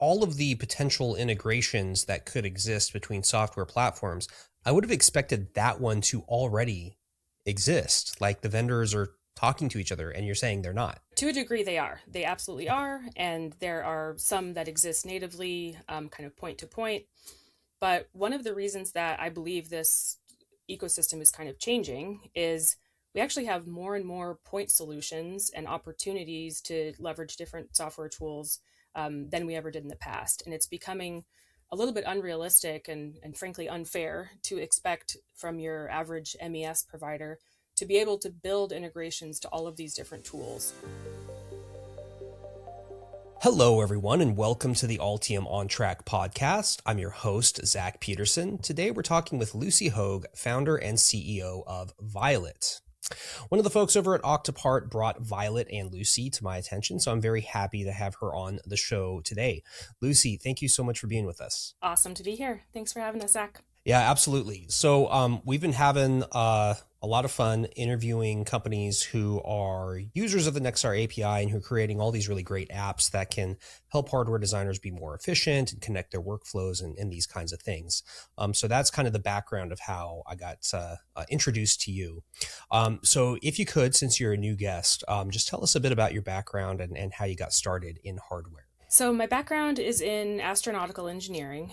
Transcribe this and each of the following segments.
all of the potential integrations that could exist between software platforms, I would have expected that one to already exist. Like the vendors are talking to each other and you're saying they're not. To a degree, they are. They absolutely are. And there are some that exist natively, kind of point to point. But one of the reasons that I believe this ecosystem is kind of changing is we actually have more and more point solutions and opportunities to leverage different software tools than we ever did in the past. And it's becoming a little bit unrealistic and frankly unfair to expect from your average MES provider to be able to build integrations to all of these different tools. Hello, everyone, and welcome to the Altium OnTrack Podcast. I'm your host, Zach Peterson. Today, we're talking with Lucy Hoag, founder and CEO of Violet. One of the folks over at Octopart brought Violet and Lucy to my attention, so I'm very happy to have her on the show today. Lucy, thank you so much for being with us. Awesome to be here. Thanks for having us, Zach. Yeah, absolutely. So we've been having a lot of fun interviewing companies who are users of the Nexar API and who are creating all these really great apps that can help hardware designers be more efficient and connect their workflows and these kinds of things. So that's kind of the background of how I got introduced to you. So if you could, since you're a new guest, just tell us a bit about your background and how you got started in hardware. So my background is in astronautical engineering.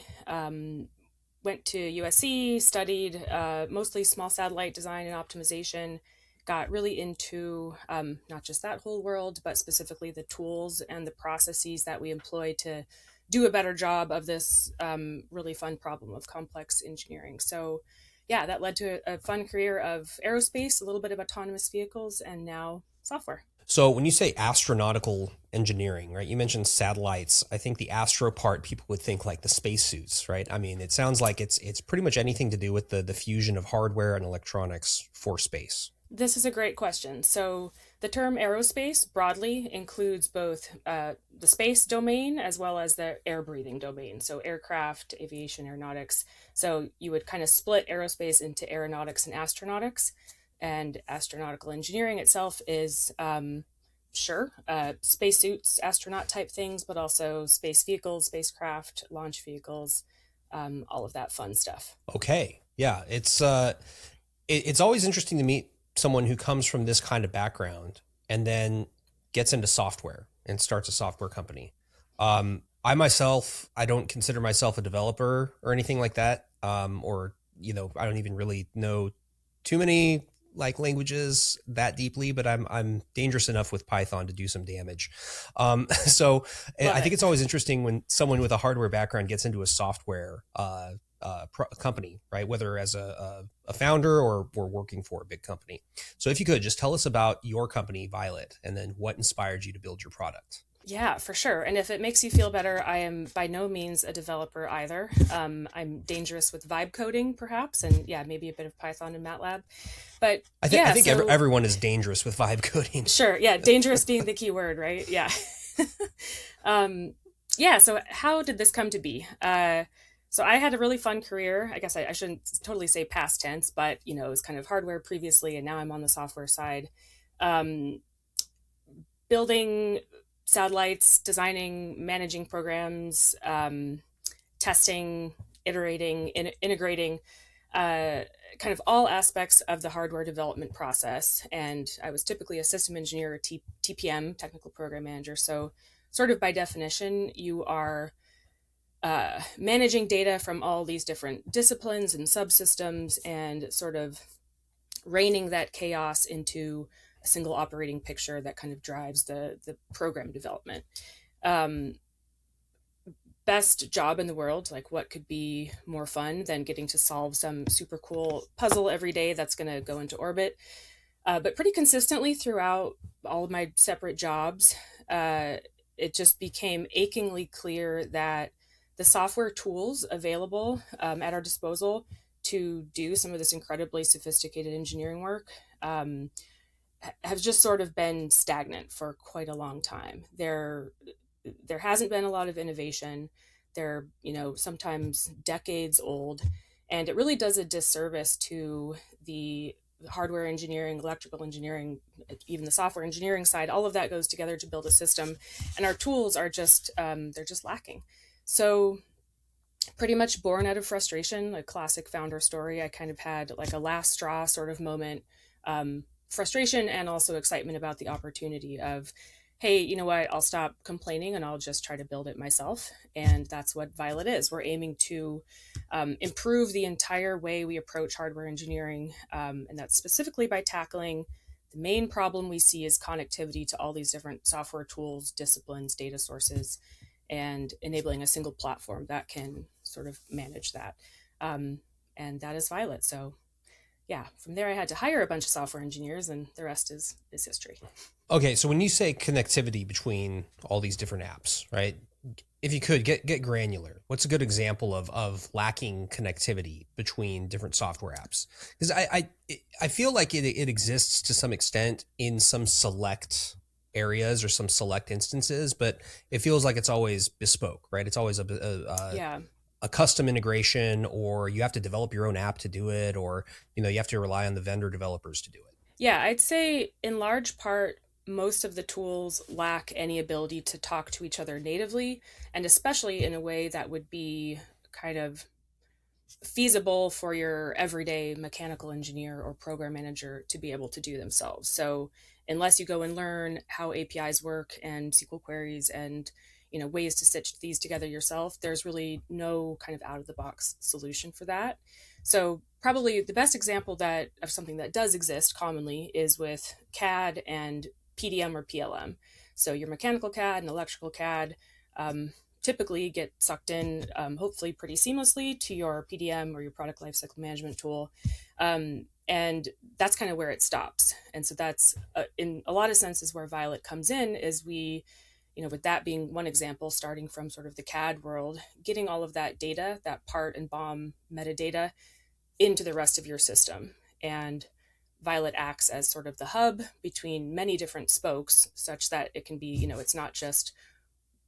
Went to USC, studied mostly small satellite design and optimization, got really into not just that whole world, but specifically the tools and the processes that we employ to do a better job of this really fun problem of complex engineering. So yeah, that led to a fun career of aerospace, a little bit of autonomous vehicles, and now software. So when you say astronautical engineering, right, you mentioned satellites. I think the astro part, people would think like the spacesuits, right? I mean, it sounds like it's pretty much anything to do with the fusion of hardware and electronics for space. This is a great question. So the term aerospace broadly includes both the space domain as well as the air breathing domain. So aircraft, aviation, aeronautics. So you would kind of split aerospace into aeronautics and astronautics. And astronautical engineering itself is spacesuits, astronaut type things, but also space vehicles, spacecraft, launch vehicles, all of that fun stuff. Okay, yeah, it's always interesting to meet someone who comes from this kind of background and then gets into software and starts a software company. I myself, I don't consider myself a developer or anything like that, or I don't even really know too many like languages that deeply, but I'm dangerous enough with Python to do some damage. So I think it's always interesting when someone with a hardware background gets into a software company, right? Whether as a founder or working for a big company. So if you could just tell us about your company, Violet, and then what inspired you to build your product. Yeah, for sure. And if it makes you feel better, I am by no means a developer either. I'm dangerous with vibe coding, perhaps, and yeah, maybe a bit of Python and MATLAB. But I think everyone is dangerous with vibe coding. Sure, yeah, dangerous being the key word, right? Yeah. So how did this come to be? So I had a really fun career. I guess I shouldn't totally say past tense, but it was kind of hardware previously, and now I'm on the software side. Building satellites, designing, managing programs, testing, iterating, integrating, kind of all aspects of the hardware development process. And I was typically a system engineer, or TPM, technical program manager. So sort of by definition, you are managing data from all these different disciplines and subsystems and sort of reining that chaos into a single operating picture that kind of drives the program development. Best job in the world, like what could be more fun than getting to solve some super cool puzzle every day that's going to go into orbit. But pretty consistently throughout all of my separate jobs, it just became achingly clear that the software tools available at our disposal to do some of this incredibly sophisticated engineering work have just sort of been stagnant for quite a long time. There hasn't been a lot of innovation. They're, sometimes decades old, and it really does a disservice to the hardware engineering, electrical engineering, even the software engineering side, all of that goes together to build a system. And our tools are just, they're just lacking. So pretty much born out of frustration, a classic founder story. I kind of had like a last straw sort of moment, frustration and also excitement about the opportunity of, hey, you know what, I'll stop complaining and I'll just try to build it myself. And that's what Violet is. We're aiming to improve the entire way we approach hardware engineering. And that's specifically by tackling the main problem we see is connectivity to all these different software tools, disciplines, data sources, and enabling a single platform that can sort of manage that. And that is Violet. So yeah, from there I had to hire a bunch of software engineers, and the rest is history. Okay, so when you say connectivity between all these different apps, right? If you could get granular, what's a good example of lacking connectivity between different software apps? Because I feel like it exists to some extent in some select areas or some select instances, but it feels like it's always bespoke, right? It's always Yeah. a custom integration, or you have to develop your own app to do it, or you have to rely on the vendor developers to do it. Yeah, I'd say in large part, most of the tools lack any ability to talk to each other natively, and especially in a way that would be kind of feasible for your everyday mechanical engineer or program manager to be able to do themselves. So unless you go and learn how APIs work and SQL queries and ways to stitch these together yourself, there's really no kind of out of the box solution for that. So probably the best example that of something that does exist commonly is with CAD and PDM or PLM. So your mechanical CAD and electrical CAD typically get sucked in, hopefully pretty seamlessly, to your PDM or your product lifecycle management tool. And that's kind of where it stops. And so that's in a lot of senses where Violet comes in, is we, with that being one example, starting from sort of the CAD world, getting all of that data, that part and BOM metadata, into the rest of your system. And Violet acts as sort of the hub between many different spokes, such that it can be, it's not just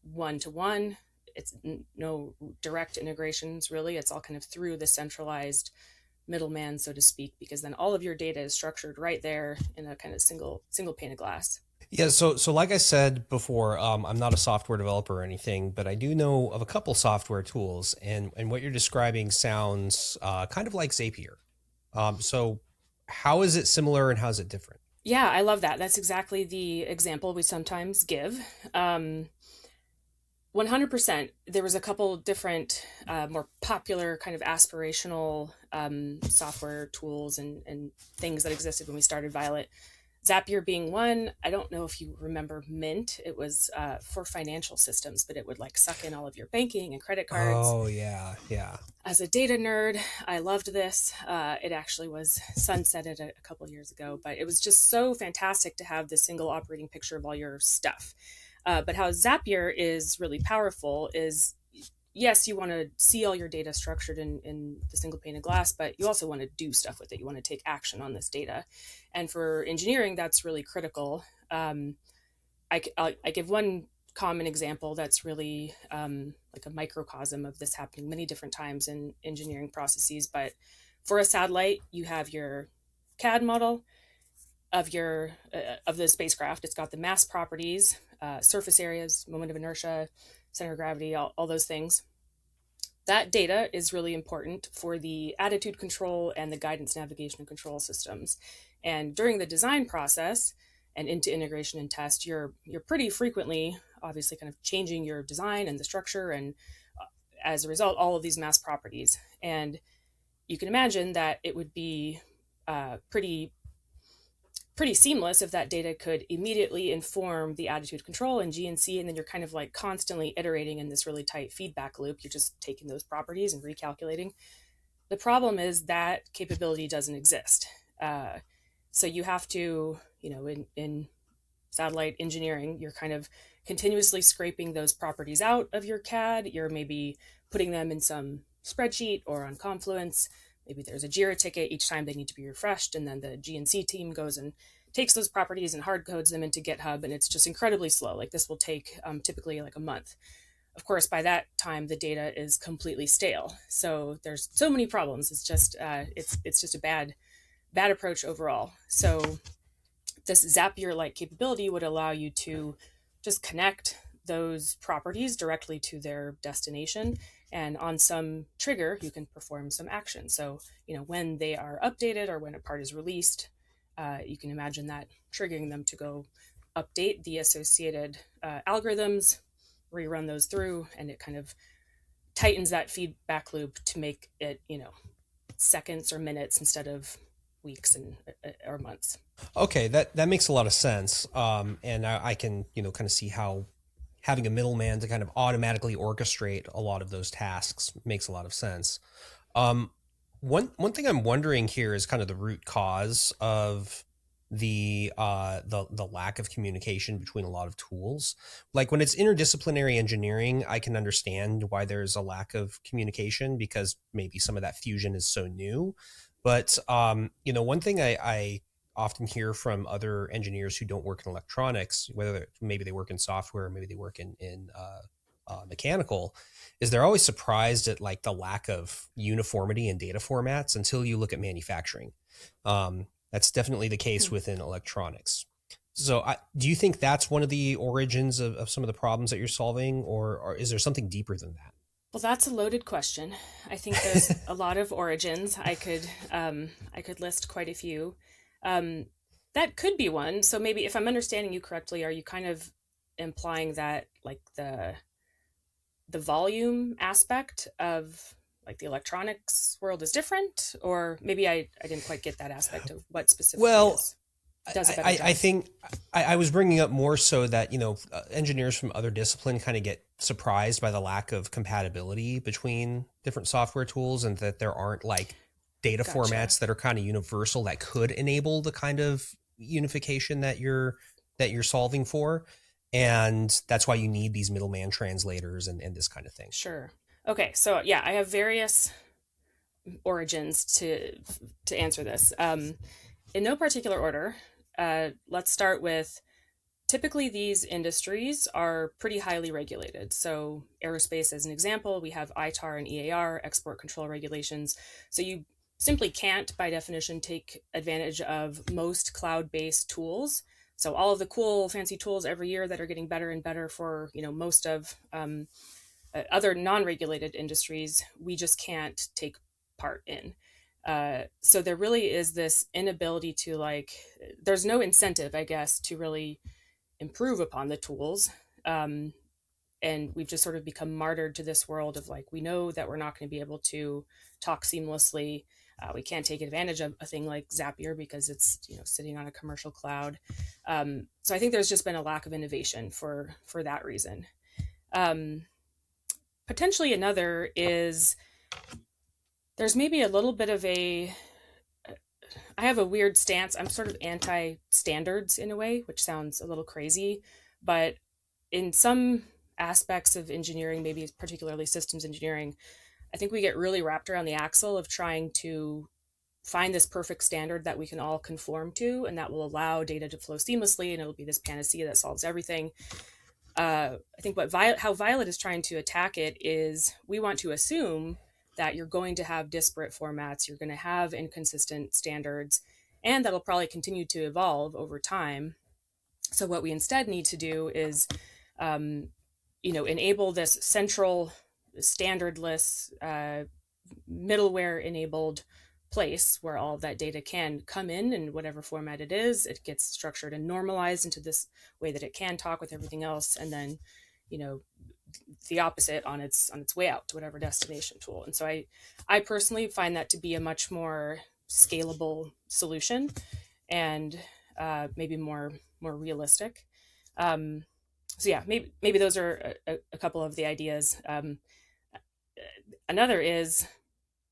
one to one. It's no direct integrations, really. It's all kind of through the centralized middleman, so to speak, because then all of your data is structured right there in a kind of single pane of glass. Yeah, so like I said before, I'm not a software developer or anything, but I do know of a couple software tools, and what you're describing sounds kind of like Zapier. So how is it similar and how is it different? Yeah, I love that. That's exactly the example we sometimes give. 100%. There was a couple different, more popular kind of aspirational software tools and things that existed when we started Violet. Zapier being one. I don't know if you remember Mint. It was for financial systems, but it would like suck in all of your banking and credit cards. Oh yeah, yeah. As a data nerd, I loved this. It actually was sunsetted a couple years ago, but it was just so fantastic to have this single operating picture of all your stuff. But how Zapier is really powerful is, yes, you want to see all your data structured in the single pane of glass, but you also want to do stuff with it. You want to take action on this data. And for engineering, that's really critical. I give one common example that's really like a microcosm of this happening many different times in engineering processes. But for a satellite, you have your CAD model of the spacecraft. It's got the mass properties, surface areas, moment of inertia, center of gravity, all those things. That data is really important for the attitude control and the guidance, navigation, and control systems. And during the design process and into integration and test, you're pretty frequently, obviously, kind of changing your design and the structure, and as a result, all of these mass properties. And you can imagine that it would be pretty seamless if that data could immediately inform the attitude control and GNC, and then you're kind of like constantly iterating in this really tight feedback loop. You're just taking those properties and recalculating. The problem is that capability doesn't exist. So you have to, in satellite engineering, you're kind of continuously scraping those properties out of your CAD. You're maybe putting them in some spreadsheet or on Confluence. Maybe there's a JIRA ticket each time they need to be refreshed, and then the GNC team goes and takes those properties and hard codes them into GitHub, and it's just incredibly slow. Like this will take typically like a month. Of course, by that time the data is completely stale. So there's so many problems. It's just it's just a bad approach overall. So this Zapier-like capability would allow you to just connect those properties directly to their destination, and on some trigger you can perform some action. So when they are updated or when a part is released, you can imagine that triggering them to go update the associated algorithms, rerun those through, and it kind of tightens that feedback loop to make it seconds or minutes instead of weeks and or months. Okay, that makes a lot of sense. And I can kind of see how having a middleman to kind of automatically orchestrate a lot of those tasks makes a lot of sense. Um, one thing I'm wondering here is kind of the root cause of the lack of communication between a lot of tools. Like when it's interdisciplinary engineering, I can understand why there's a lack of communication because maybe some of that fusion is so new. But one thing I often hear from other engineers who don't work in electronics, whether maybe they work in software, or maybe they work in mechanical, is they're always surprised at like the lack of uniformity in data formats until you look at manufacturing. That's definitely the case within electronics. So do you think that's one of the origins of some of the problems that you're solving, or is there something deeper than that? Well, that's a loaded question. I think there's a lot of origins. I could list quite a few. That could be one. So maybe if I'm understanding you correctly, are you kind of implying that like the volume aspect of like the electronics world is different, or maybe I didn't quite get that aspect of what specifically Well, does a better job. I think I was bringing up more so that, engineers from other discipline kind of get surprised by the lack of compatibility between different software tools and that there aren't like data Gotcha. formats that are kind of universal that could enable the kind of unification that you're solving for. And that's why you need these middleman translators and this kind of thing. Sure. Okay. So yeah, I have various origins to answer this. In no particular order, let's start with typically these industries are pretty highly regulated. So aerospace, as an example, we have ITAR and EAR, export control regulations. So you simply can't, by definition, take advantage of most cloud-based tools. So all of the cool, fancy tools every year that are getting better and better for most of other non-regulated industries, we just can't take part in. So there really is this inability to there's no incentive, I guess, to really improve upon the tools. And we've just sort of become martyred to this world of we know that we're not going to be able to talk seamlessly. We can't take advantage of a thing like Zapier because it's sitting on a commercial cloud. So I think there's just been a lack of innovation for that reason. Potentially another is there's maybe a little bit of I have a weird stance. I'm sort of anti-standards in a way, which sounds a little crazy, but in some aspects of engineering, maybe particularly systems engineering, I think we get really wrapped around the axle of trying to find this perfect standard that we can all conform to, and that will allow data to flow seamlessly, and it'll be this panacea that solves everything. I think how Violet is trying to attack it is we want to assume that you're going to have disparate formats, you're going to have inconsistent standards, and that'll probably continue to evolve over time. So what we instead need to do is, enable this central standardless middleware enabled place where all of that data can come in whatever format it is. It gets structured and normalized into this way that it can talk with everything else, and then the opposite on its way out to whatever destination tool. And so I personally find that to be a much more scalable solution and maybe more realistic. So yeah, maybe those are a couple of the ideas. Another is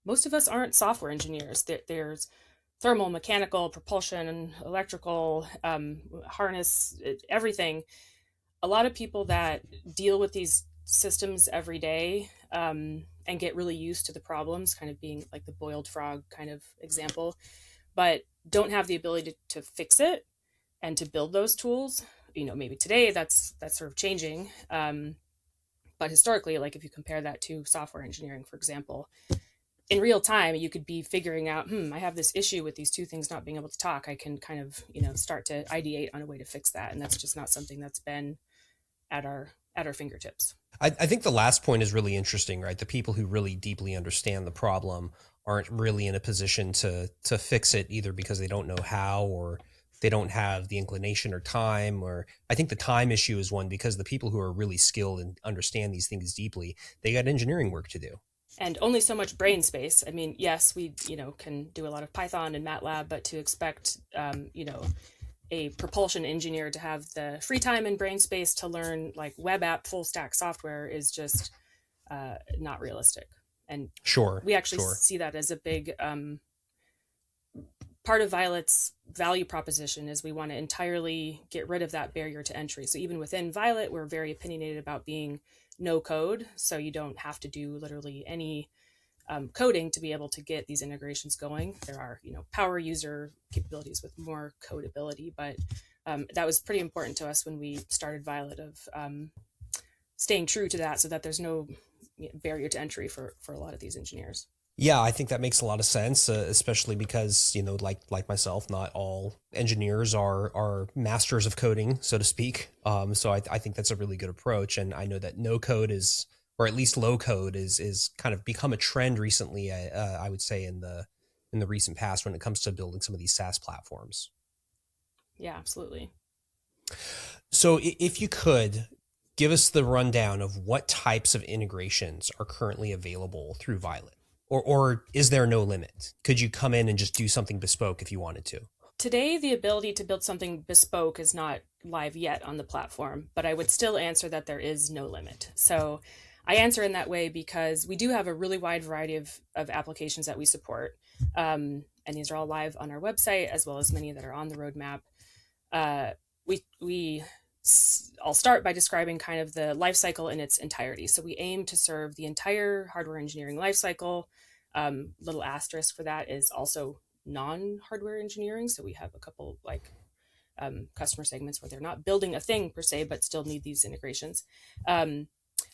most of us aren't software engineers. There's thermal, mechanical, propulsion, electrical, harness, everything. A lot of people that deal with these systems every day and get really used to the problems, kind of being like the boiled frog kind of example, but don't have the ability to fix it and to build those tools. Maybe today that's sort of changing. But historically, if you compare that to software engineering, for example, in real time, you could be figuring out, I have this issue with these two things not being able to talk. I can kind of, start to ideate on a way to fix that. And that's just not something that's been at our fingertips. I think the last point is really interesting, right? The people who really deeply understand the problem aren't really in a position to fix it, either because they don't know how, or they don't have the inclination or time. Or I think the time issue is one, because the people who are really skilled and understand these things deeply, they got engineering work to do. And only so much brain space. I mean, yes, we can do a lot of Python and MATLAB, but to expect a propulsion engineer to have the free time and brain space to learn like web app full stack software is just not realistic. And Sure, we actually sure. see that as a big part of Violet's value proposition. Is we want to entirely get rid of that barrier to entry. So even within Violet, we're very opinionated about being no code. So you don't have to do literally any coding to be able to get these integrations going. There are, power user capabilities with more codability, but that was pretty important to us when we started Violet, of staying true to that, so that there's no barrier to entry for a lot of these engineers. Yeah, I think that makes a lot of sense, especially because, like myself, not all engineers are masters of coding, so to speak. So I think that's a really good approach. And I know that no code is, or at least low code is kind of become a trend recently, I would say in the recent past, when it comes to building some of these SaaS platforms. Yeah, absolutely. So if you could give us the rundown of what types of integrations are currently available through Violet. Or is there no limit? Could you come in and just do something bespoke if you wanted to? Today, the ability to build something bespoke is not live yet on the platform, but I would still answer that there is no limit. So I answer in that way because we do have a really wide variety of applications that we support. And these are all live on our website, as well as many that are on the roadmap. I'll start by describing kind of the life cycle in its entirety. So we aim to serve the entire hardware engineering life cycle. Little asterisk for that is also non-hardware engineering. So we have a couple customer segments where they're not building a thing per se, but still need these integrations.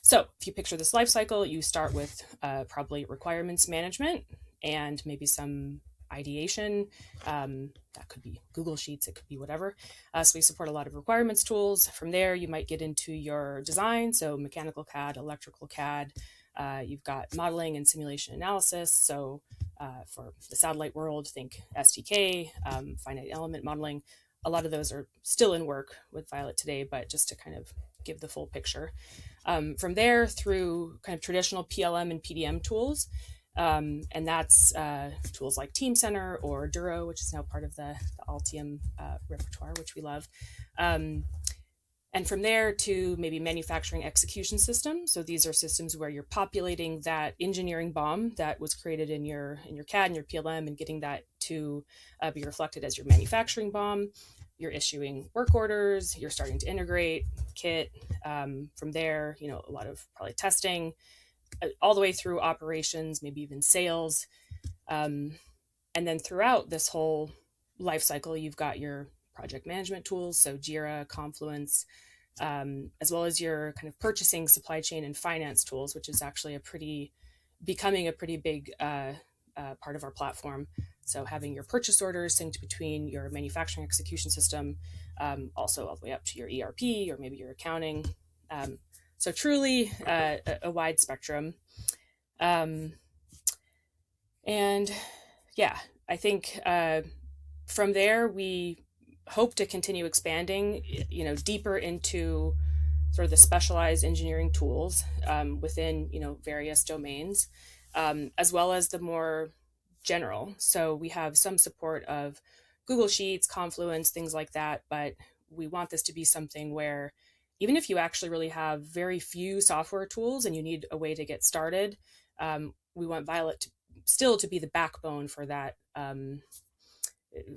So if you picture this life cycle, you start with probably requirements management and maybe some ideation. That could be Google Sheets, it could be whatever. So we support a lot of requirements tools. From there, you might get into your design, so mechanical CAD, electrical CAD. You've got modeling and simulation analysis. So for the satellite world, think STK, finite element modeling. A lot of those are still in work with Violet today, but just to kind of give the full picture. From there, through kind of traditional PLM and PDM tools, and that's tools like Team Center or Duro, which is now part of the Altium repertoire, which we love. And from there to maybe manufacturing execution systems. So these are systems where you're populating that engineering BOM that was created in your CAD and your PLM, and getting that to be reflected as your manufacturing BOM. You're issuing work orders. You're starting to integrate kit. From there, a lot of probably testing, all the way through operations, maybe even sales. And then throughout this whole life cycle, you've got your project management tools, so Jira, Confluence, as well as your kind of purchasing, supply chain, and finance tools, which is actually becoming a pretty big part of our platform. So having your purchase orders synced between your manufacturing execution system, also all the way up to your ERP or maybe your accounting. So truly a wide spectrum. And yeah, I think from there, we hope to continue expanding, deeper into sort of the specialized engineering tools within, various domains, as well as the more general. So we have some support of Google Sheets, Confluence, things like that, but we want this to be something where even if you actually really have very few software tools and you need a way to get started, we want Violet to be the backbone for that,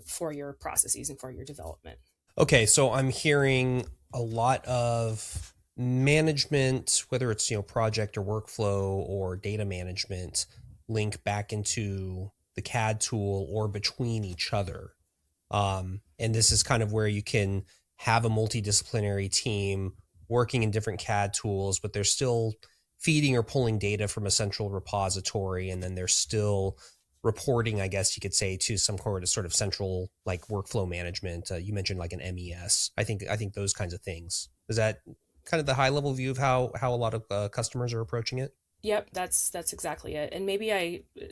for your processes and for your development. Okay, so I'm hearing a lot of management, whether it's project or workflow or data management, link back into the CAD tool or between each other. And this is kind of where you can have a multidisciplinary team working in different CAD tools, but there's still feeding or pulling data from a central repository, and then they're still reporting, I guess you could say, to some sort of central like workflow management. You mentioned like an MES. I think those kinds of things. Is that kind of the high level view of how a lot of customers are approaching it? Yep, that's exactly it. And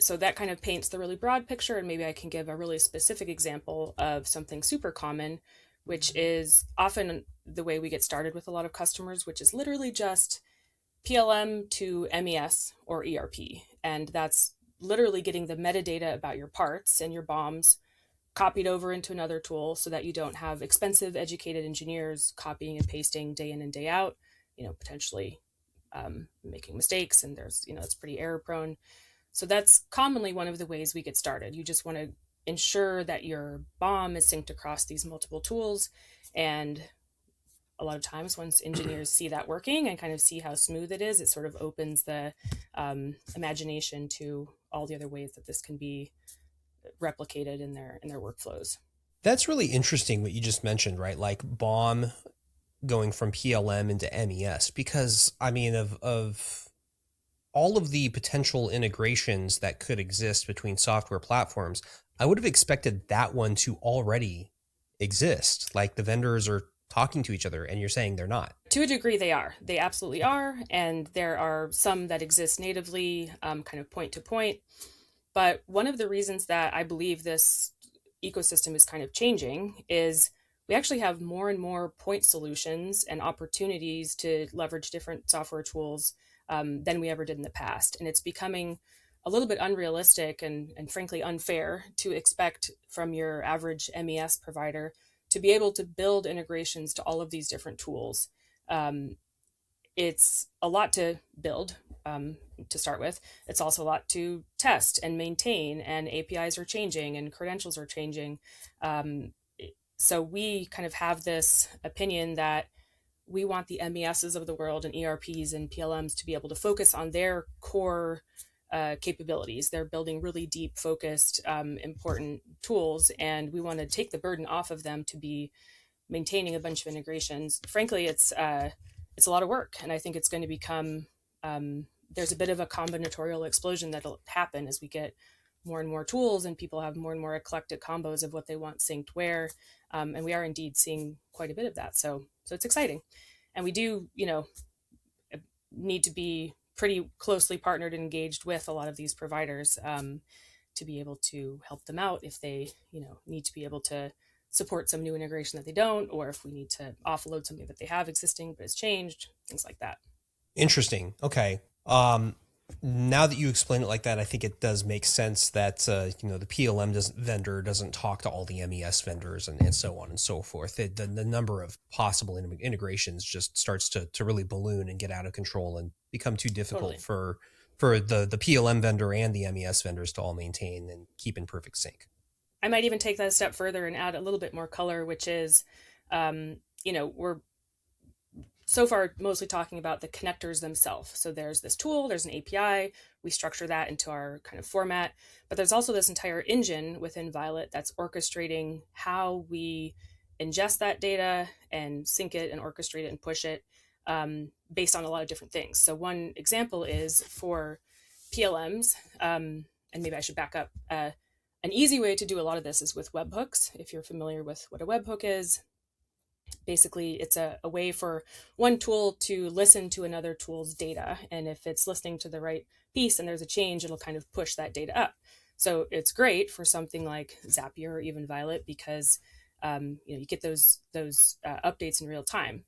so that kind of paints the really broad picture, and maybe I can give a really specific example of something super common, which is often the way we get started with a lot of customers, which is literally just PLM to MES or ERP. And that's literally getting the metadata about your parts and your BOMs copied over into another tool so that you don't have expensive educated engineers copying and pasting day in and day out, potentially making mistakes, and it's pretty error prone. So that's commonly one of the ways we get started. You just want to ensure that your BOM is synced across these multiple tools. And a lot of times once engineers see that working and kind of see how smooth it is, it sort of opens the imagination to all the other ways that this can be replicated in their workflows. That's really interesting what you just mentioned, right? Like BOM going from PLM into MES, because I mean, of all of the potential integrations that could exist between software platforms, I would have expected that one to already exist. Like the vendors are talking to each other, and you're saying they're not. To a degree, they are. They absolutely are. And there are some that exist natively, kind of point to point. But one of the reasons that I believe this ecosystem is kind of changing is we actually have more and more point solutions and opportunities to leverage different software tools than we ever did in the past. And it's becoming a little bit unrealistic and frankly unfair to expect from your average MES provider to be able to build integrations to all of these different tools. It's a lot to build to start with. It's also a lot to test and maintain, and APIs are changing and credentials are changing. So we kind of have this opinion that we want the MESs of the world and ERPs and PLMs to be able to focus on their core capabilities. They're building really deep, focused, important tools, and we want to take the burden off of them to be maintaining a bunch of integrations. Frankly, it's a lot of work, and I think it's going to become there's a bit of a combinatorial explosion that'll happen as we get more and more tools and people have more and more eclectic combos of what they want synced where, and we are indeed seeing quite a bit of that. So it's exciting, and we do need to be pretty closely partnered and engaged with a lot of these providers to be able to help them out if they need to be able to support some new integration that they don't, or if we need to offload something that they have existing but it's changed, things like that. Interesting. Okay. Now that you explain it like that, I think it does make sense that the PLM vendor doesn't talk to all the MES vendors and so on and so forth. The number of possible integrations just starts to really balloon and get out of control and become too difficult Totally. for the PLM vendor and the MES vendors to all maintain and keep in perfect sync. I might even take that a step further and add a little bit more color, which is, we're so far mostly talking about the connectors themselves. So there's this tool, there's an API, we structure that into our kind of format, but there's also this entire engine within Violet that's orchestrating how we ingest that data and sync it and orchestrate it and push it based on a lot of different things. So one example is for PLMs, and maybe I should back up. An easy way to do a lot of this is with webhooks. If you're familiar with what a webhook is, basically it's a way for one tool to listen to another tool's data. And if it's listening to the right piece and there's a change, it'll kind of push that data up. So it's great for something like Zapier or even Violet because you get those updates in real time.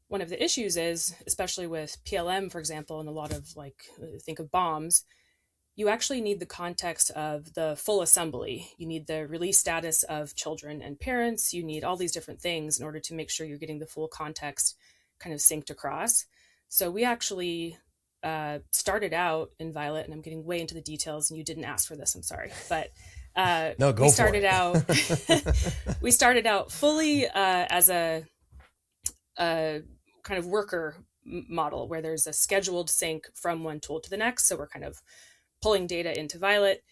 One of the issues is, especially with PLM, for example, and a lot of think of BOMs, you actually need the context of the full assembly. You need the release status of children and parents. You need all these different things in order to make sure you're getting the full context kind of synced across. So we actually started out in Violet, and I'm getting way into the details, and you didn't ask for this, I'm sorry. But No, go we for started it. out we started out fully as a kind of worker model where there's a scheduled sync from one tool to the next. So we're kind of pulling data into Violet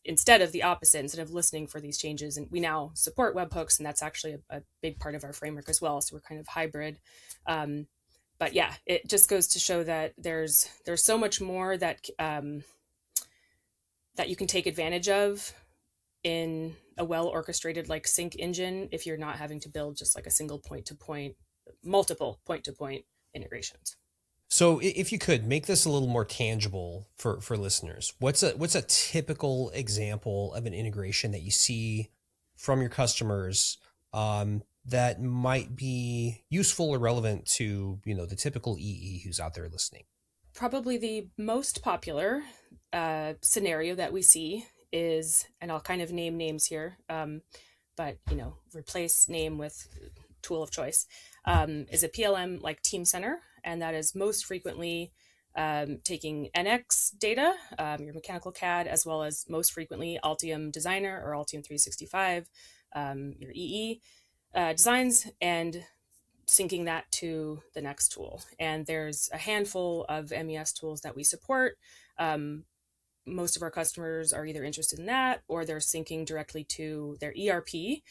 instead of the opposite, instead of listening for these changes. And we now support webhooks, and that's actually a big part of our framework as well. So we're kind of hybrid. But yeah, it just goes to show that there's so much more that that you can take advantage of in a well orchestrated like sync engine if you're not having to build just like a single point to point, multiple point to point integrations. So if you could make this a little more tangible for listeners, what's a typical example of an integration that you see from your customers that might be useful or relevant to, the typical EE who's out there listening? Probably the most popular scenario that we see is, and I'll kind of name names here, but replace name with tool of choice, is a PLM like Team Center, and that is most frequently taking NX data, your mechanical CAD, as well as most frequently Altium Designer or Altium 365, your EE designs, and syncing that to the next tool. And there's a handful of MES tools that we support. Most of our customers are either interested in that or they're syncing directly to their ERP.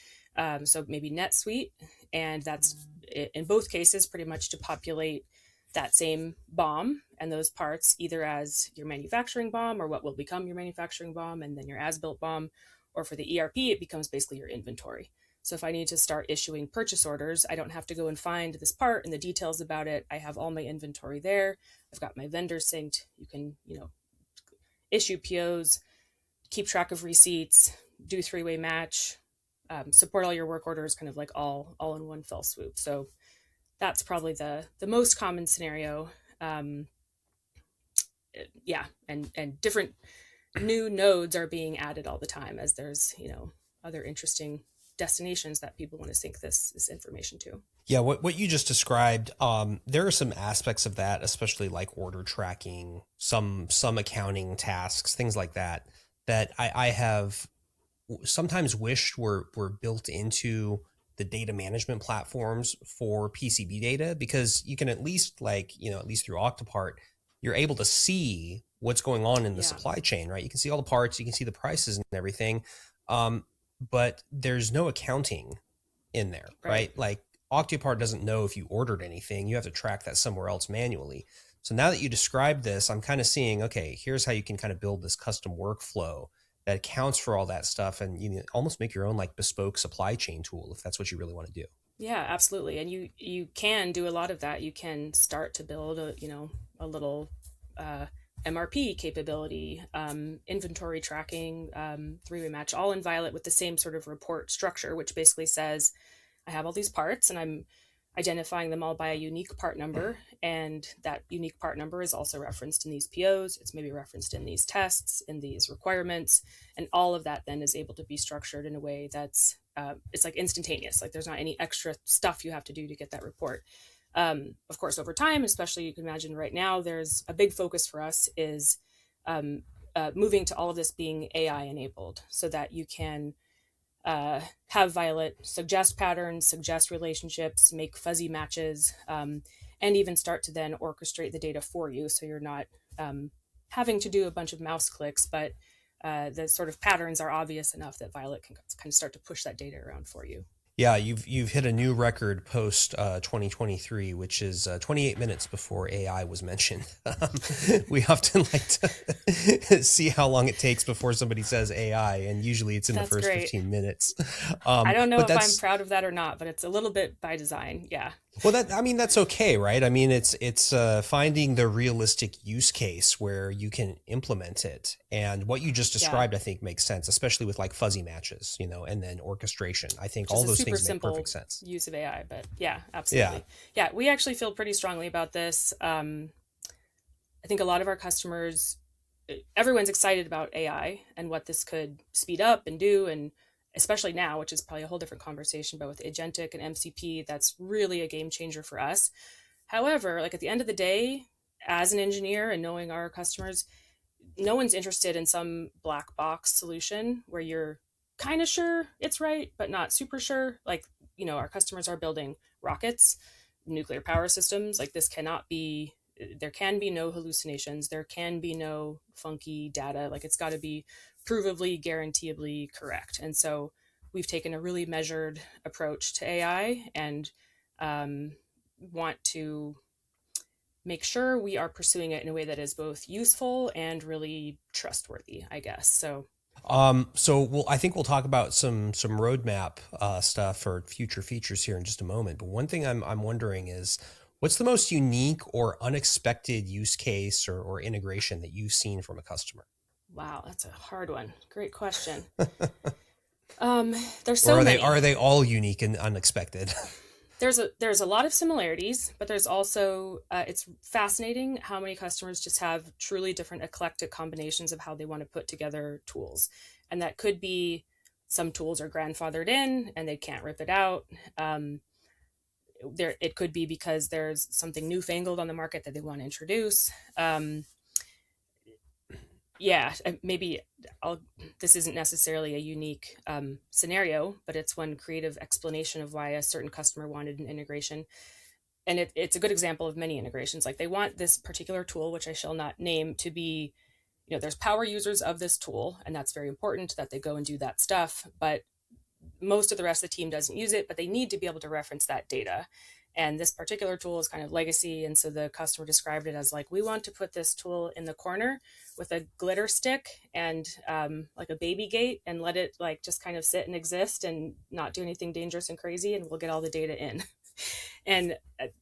So maybe NetSuite. And that's in both cases pretty much to populate that same BOM and those parts either as your manufacturing BOM or what will become your manufacturing BOM and then your as-built BOM, or for the ERP, it becomes basically your inventory. So if I need to start issuing purchase orders, I don't have to go and find this part and the details about it. I have all my inventory there. I've got my vendor synced. You can, issue POs, keep track of receipts, do three-way match, support all your work orders, kind of like all in one fell swoop. So that's probably the most common scenario. Yeah, and different new nodes are being added all the time as there's other interesting destinations that people want to sync this information to. Yeah, what you just described, there are some aspects of that, especially like order tracking, some accounting tasks, things like that, that I have sometimes wished were built into the data management platforms for PCB data, because you can at least at least through Octopart, you're able to see what's going on in the supply chain, right? You can see all the parts, you can see the prices and everything. But there's no accounting in there, right? Like Octopart doesn't know if you ordered anything. You have to track that somewhere else manually. So now that you described this, I'm kind of seeing, okay, here's how you can kind of build this custom workflow that accounts for all that stuff, and you almost make your own like bespoke supply chain tool if that's what you really want to do. Yeah, absolutely. And you can do a lot of that. You can start to build a little MRP capability, inventory tracking, three-way match, all in Violet with the same sort of report structure, which basically says, I have all these parts and I'm identifying them all by a unique part number. And that unique part number is also referenced in these POs. It's maybe referenced in these tests, in these requirements. And all of that then is able to be structured in a way that's, it's like instantaneous. Like there's not any extra stuff you have to do to get that report. Of course, over time, especially you can imagine right now, there's a big focus for us is moving to all of this being AI enabled so that you can have Violet suggest patterns, suggest relationships, make fuzzy matches, and even start to then orchestrate the data for you. So you're not having to do a bunch of mouse clicks, but the sort of patterns are obvious enough that Violet can kind of start to push that data around for you. Yeah, you've hit a new record post 2023, which is 28 minutes before AI was mentioned. We often like to see how long it takes before somebody says AI, and usually it's in the first 15 minutes. I don't know if I'm proud of that or not, but it's a little bit by design. Yeah. Well, that's okay, right? I mean, it's finding the realistic use case where you can implement it, and what you just described, I think, makes sense, especially with like fuzzy matches, and then orchestration. I think all those things make perfect sense. Use of AI, but yeah, absolutely. Yeah, we actually feel pretty strongly about this. I think a lot of our customers, everyone's excited about AI and what this could speed up and do, and especially now, which is probably a whole different conversation, but with agentic and MCP, that's really a game changer for us. However, like at the end of the day, as an engineer and knowing our customers, no one's interested in some black box solution where you're kind of sure it's right, but not super sure. Like, our customers are building rockets, nuclear power systems. Like this cannot be, there can be no hallucinations. There can be no funky data. Like it's got to be provably, guaranteeably correct. And so we've taken a really measured approach to AI and want to make sure we are pursuing it in a way that is both useful and really trustworthy, I guess. So I think we'll talk about some roadmap stuff for future features here in just a moment. But one thing I'm wondering is, what's the most unique or unexpected use case or integration that you've seen from a customer? wow, that's a hard one. Great question. There's Or so many. are they all unique and unexpected? There's a lot of similarities, but there's also it's fascinating how many customers just have truly different eclectic combinations of how they want to put together tools, and that could be some tools are grandfathered in and they can't rip it out. There it could be because there's something newfangled on the market that they want to introduce. Yeah, maybe I'll, this isn't necessarily a unique scenario, but it's one creative explanation of why a certain customer wanted an integration. And it's a good example of many integrations. Like they want this particular tool, which I shall not name, to be, there's power users of this tool, and that's very important that they go and do that stuff. But most of the rest of the team doesn't use it, but they need to be able to reference that data. And this particular tool is kind of legacy. And so the customer described it as like, we want to put this tool in the corner with a glitter stick and like a baby gate, and let it like just kind of sit and exist and not do anything dangerous and crazy. And we'll get all the data in. And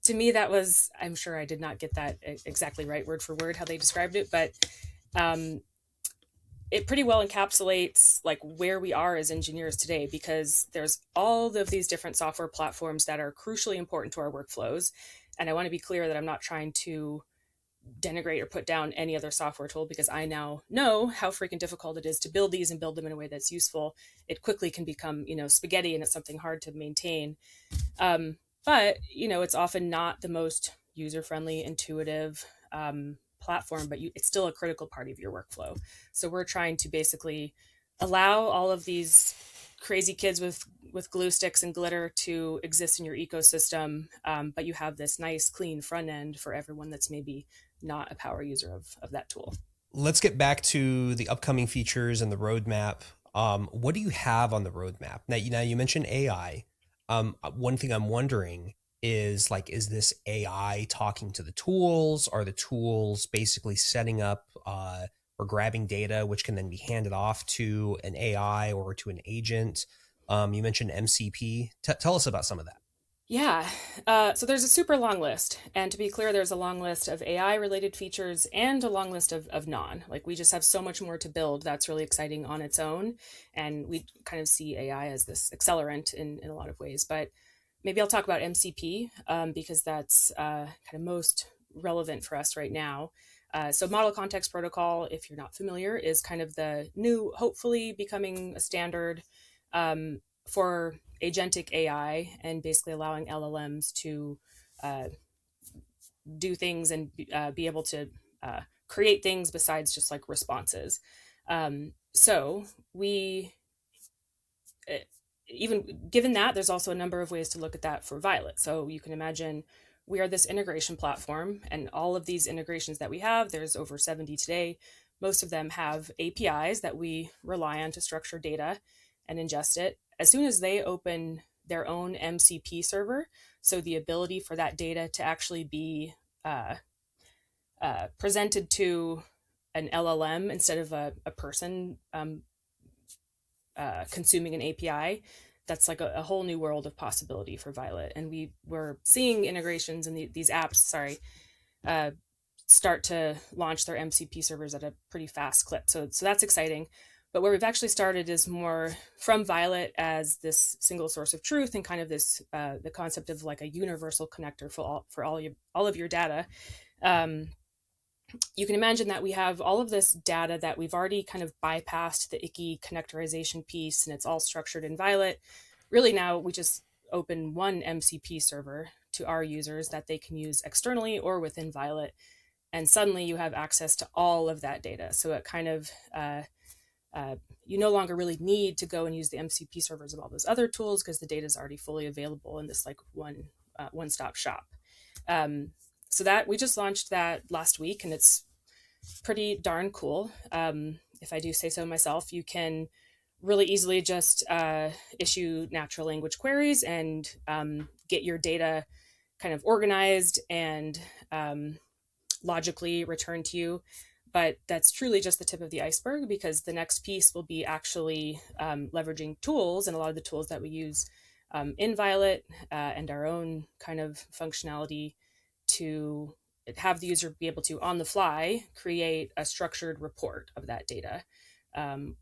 to me, that was, I'm sure I did not get that exactly right word for word how they described it, but it pretty well encapsulates like where we are as engineers today, because there's all of these different software platforms that are crucially important to our workflows. And I want to be clear that I'm not trying to denigrate or put down any other software tool, because I now know how freaking difficult it is to build these and build them in a way that's useful. It quickly can become, spaghetti, and it's something hard to maintain. But, it's often not the most user-friendly, intuitive platform, but it's still a critical part of your workflow. So we're trying to basically allow all of these crazy kids with glue sticks and glitter to exist in your ecosystem, but you have this nice, clean front end for everyone that's maybe not a power user of that tool. Let's get back to the upcoming features and the roadmap. What do you have on the roadmap? Now, you mentioned AI. One thing I'm wondering is like, is this AI talking to the tools? Are the tools basically setting up or grabbing data, which can then be handed off to an AI or to an agent? You mentioned MCP. Tell us about some of that. Yeah. So there's a super long list. And to be clear, there's a long list of AI related features and a long list of non. Like we just have so much more to build that's really exciting on its own. And we kind of see AI as this accelerant in a lot of ways. But maybe I'll talk about MCP because that's kind of most relevant for us right now. So Model Context Protocol, if you're not familiar, is kind of the new, hopefully becoming a standard for agentic AI, and basically allowing LLMs to do things and be able to create things besides just like responses. So we, even given that, there's also a number of ways to look at that for Violet. So you can imagine we are this integration platform, and all of these integrations that we have, there's over 70 today. Most of them have APIs that we rely on to structure data and ingest it. As soon as they open their own MCP server, so the ability for that data to actually be presented to an LLM instead of a person consuming an API, that's like a whole new world of possibility for Violet. And we were seeing integrations in these apps, start to launch their MCP servers at a pretty fast clip. So that's exciting. But where we've actually started is more from Violet as this single source of truth, and kind of this the concept of like a universal connector for all of your data. You can imagine that we have all of this data that we've already kind of bypassed the icky connectorization piece, and it's all structured in Violet. Really now we just open one MCP server to our users that they can use externally or within Violet, and suddenly you have access to all of that data. So it kind of you no longer really need to go and use the MCP servers of all those other tools, because the data is already fully available in this like one-stop shop. So that we just launched that last week, and it's pretty darn cool. If I do say so myself, you can really easily just issue natural language queries and get your data kind of organized and logically returned to you. But that's truly just the tip of the iceberg, because the next piece will be actually leveraging tools, and a lot of the tools that we use in Violet and our own kind of functionality to have the user be able to, on the fly, create a structured report of that data,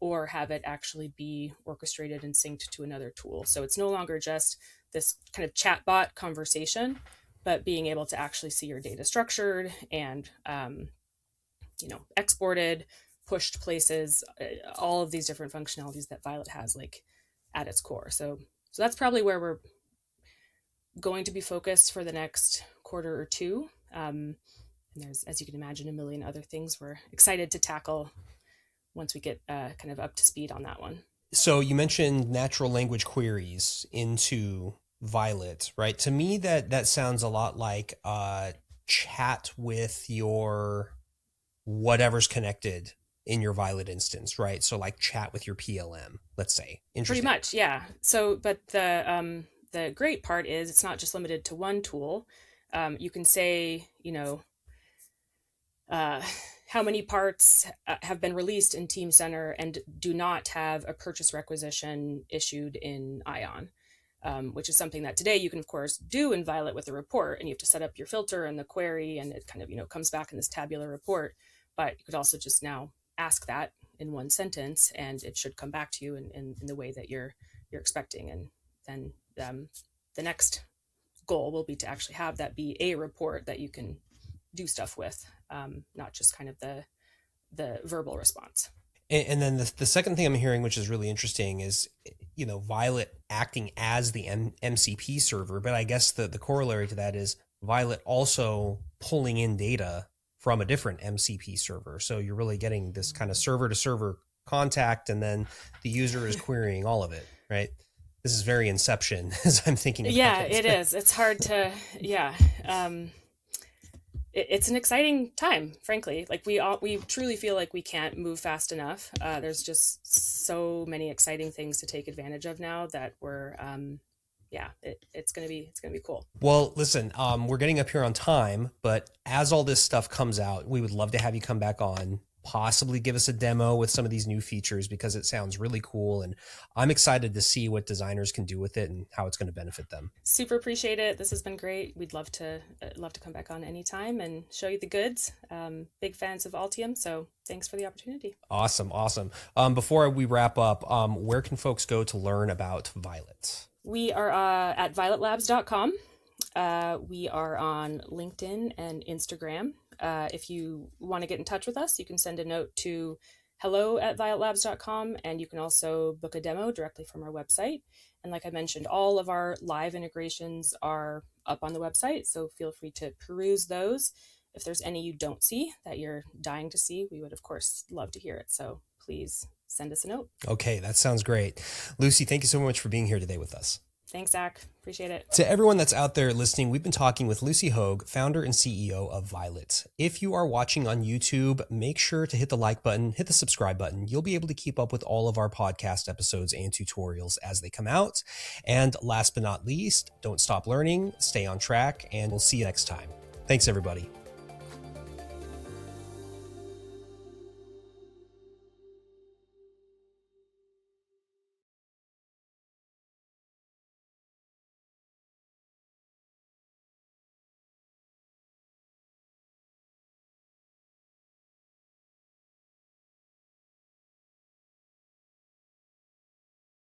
or have it actually be orchestrated and synced to another tool. So it's no longer just this kind of chatbot conversation, but being able to actually see your data structured and exported, pushed places, all of these different functionalities that Violet has like at its core. So that's probably where we're going to be focused for the next quarter or two. And there's, as you can imagine, a million other things we're excited to tackle once we get kind of up to speed on that one. So you mentioned natural language queries into Violet, right? To me, that sounds a lot like chat with your whatever's connected in your Violet instance, right? So like chat with your PLM, let's say. Interesting. Pretty much, yeah. So, but the great part is it's not just limited to one tool. You can say, how many parts have been released in Team Center and do not have a purchase requisition issued in Ion, which is something that today you can, of course, do in Violet with a report, and you have to set up your filter and the query, and it kind of, comes back in this tabular report. But you could also just now ask that in one sentence, and it should come back to you in the way that you're expecting. And then the next goal will be to actually have that be a report that you can do stuff with, not just kind of the verbal response. And then the second thing I'm hearing, which is really interesting, is Violet acting as the MCP server, but I guess the corollary to that is Violet also pulling in data from a different MCP server. So you're really getting this kind of server to server contact, and then the user is querying all of it, right? This is very Inception as I'm thinking about it. It is. It's hard to, it's an exciting time, frankly. Like we truly feel like we can't move fast enough. There's just so many exciting things to take advantage of now that we're, it's gonna be cool. Well, listen, we're getting up here on time, but as all this stuff comes out, we would love to have you come back on, possibly give us a demo with some of these new features, because it sounds really cool, and I'm excited to see what designers can do with it and how it's going to benefit them. Super appreciate it. This has been great. We'd love to come back on anytime and show you the goods. Big fans of Altium, so thanks for the opportunity. Awesome. Before we wrap up, where can folks go to learn about Violet? We are at violetlabs.com. We are on LinkedIn and Instagram. If you want to get in touch with us, you can send a note to hello@violetlabs.com, and you can also book a demo directly from our website. And like I mentioned, all of our live integrations are up on the website, so feel free to peruse those. If there's any you don't see that you're dying to see, we would, of course, love to hear it. So please send us a note. Okay, that sounds great. Lucy, thank you so much for being here today with us. Thanks, Zach. Appreciate it. To everyone that's out there listening, we've been talking with Lucy Hoag, founder and CEO of Violet. If you are watching on YouTube, make sure to hit the like button, hit the subscribe button. You'll be able to keep up with all of our podcast episodes and tutorials as they come out. And last but not least, don't stop learning, stay on track, and we'll see you next time. Thanks, everybody.